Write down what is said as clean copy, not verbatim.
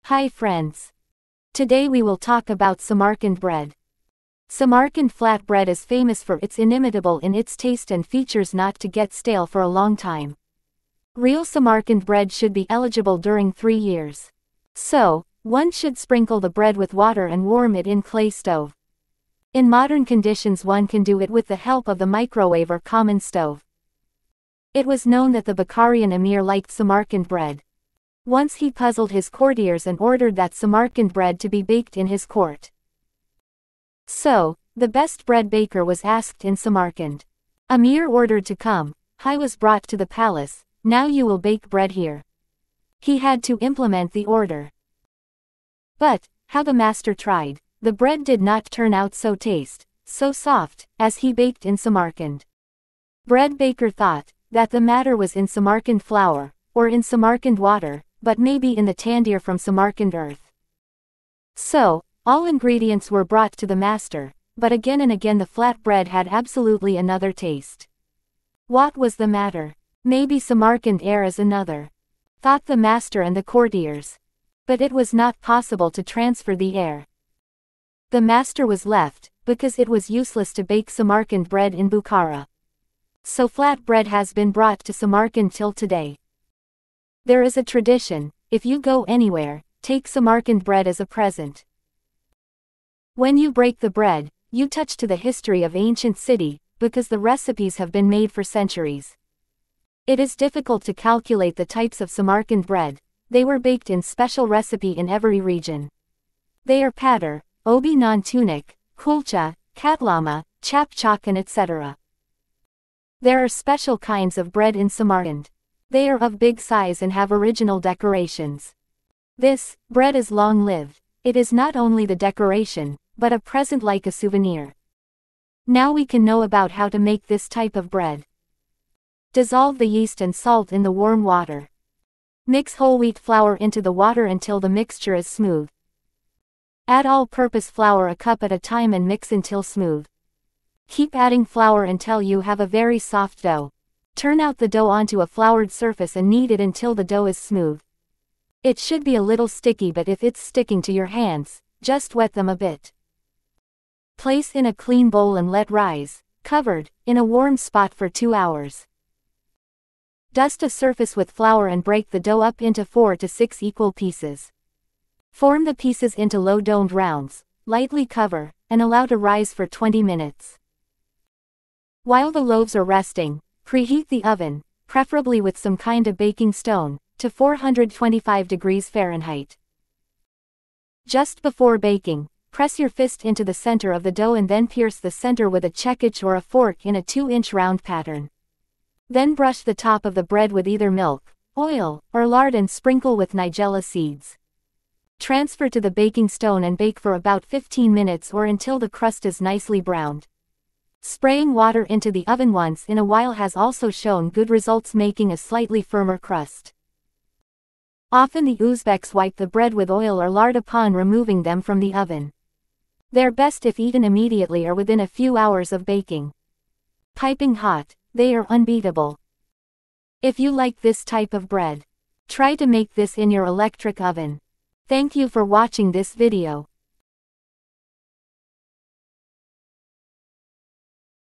Hi friends. Today we will talk about Samarkand bread. Samarkand flat bread is famous for its inimitable in its taste and features not to get stale for a long time. Real Samarkand bread should be eligible during 3 years. So, one should sprinkle the bread with water and warm it in clay stove. In modern conditions one can do it with the help of the microwave or common stove. It was known that the Bukharian Emir liked Samarkand bread. Once he puzzled his courtiers and ordered that Samarkand bread to be baked in his court. So, the best bread baker was asked in Samarkand. Emir ordered to come, he was brought to the palace, now you will bake bread here. He had to implement the order. But, how the master tried, the bread did not turn out so soft, as he baked in Samarkand. Bread baker thought that the matter was in Samarkand flour, or in Samarkand water, but maybe in the tandyr from Samarkand earth. So, all ingredients were brought to the master, but again and again the flat bread had absolutely another taste. What was the matter? Maybe Samarkand air is another, thought the master and the courtiers. But it was not possible to transfer the air. The master was left, because it was useless to bake Samarkand bread in Bukhara. So flat bread has been brought to Samarkand till today. There is a tradition, if you go anywhere, take Samarkand bread as a present. When you break the bread, you touch to the history of ancient city, because the recipes have been made for centuries. It is difficult to calculate the types of Samarkand bread, they were baked in special recipe in every region. They are patter, obi non-tunic, kulcha, katlama, chapchak and etc. There are special kinds of bread in Samarkand. They are of big size and have original decorations. This bread is long-lived. It is not only the decoration, but a present like a souvenir. Now we can know about how to make this type of bread. Dissolve the yeast and salt in the warm water. Mix whole wheat flour into the water until the mixture is smooth. Add all-purpose flour a cup at a time and mix until smooth. Keep adding flour until you have a very soft dough. Turn out the dough onto a floured surface and knead it until the dough is smooth. It should be a little sticky, but if it's sticking to your hands, just wet them a bit. Place in a clean bowl and let rise, covered, in a warm spot for 2 hours. Dust a surface with flour and break the dough up into 4 to 6 equal pieces. Form the pieces into low domed rounds, lightly cover, and allow to rise for 20 minutes. While the loaves are resting, preheat the oven, preferably with some kind of baking stone, to 425 degrees Fahrenheit. Just before baking, press your fist into the center of the dough and then pierce the center with a chekic or a fork in a 2-inch round pattern. Then brush the top of the bread with either milk, oil, or lard and sprinkle with nigella seeds. Transfer to the baking stone and bake for about 15 minutes or until the crust is nicely browned. Spraying water into the oven once in a while has also shown good results, making a slightly firmer crust. Often the Uzbeks wipe the bread with oil or lard upon removing them from the oven. They're best if eaten immediately or within a few hours of baking. Piping hot, they are unbeatable. If you like this type of bread, try to make this in your electric oven. Thank you for watching this video.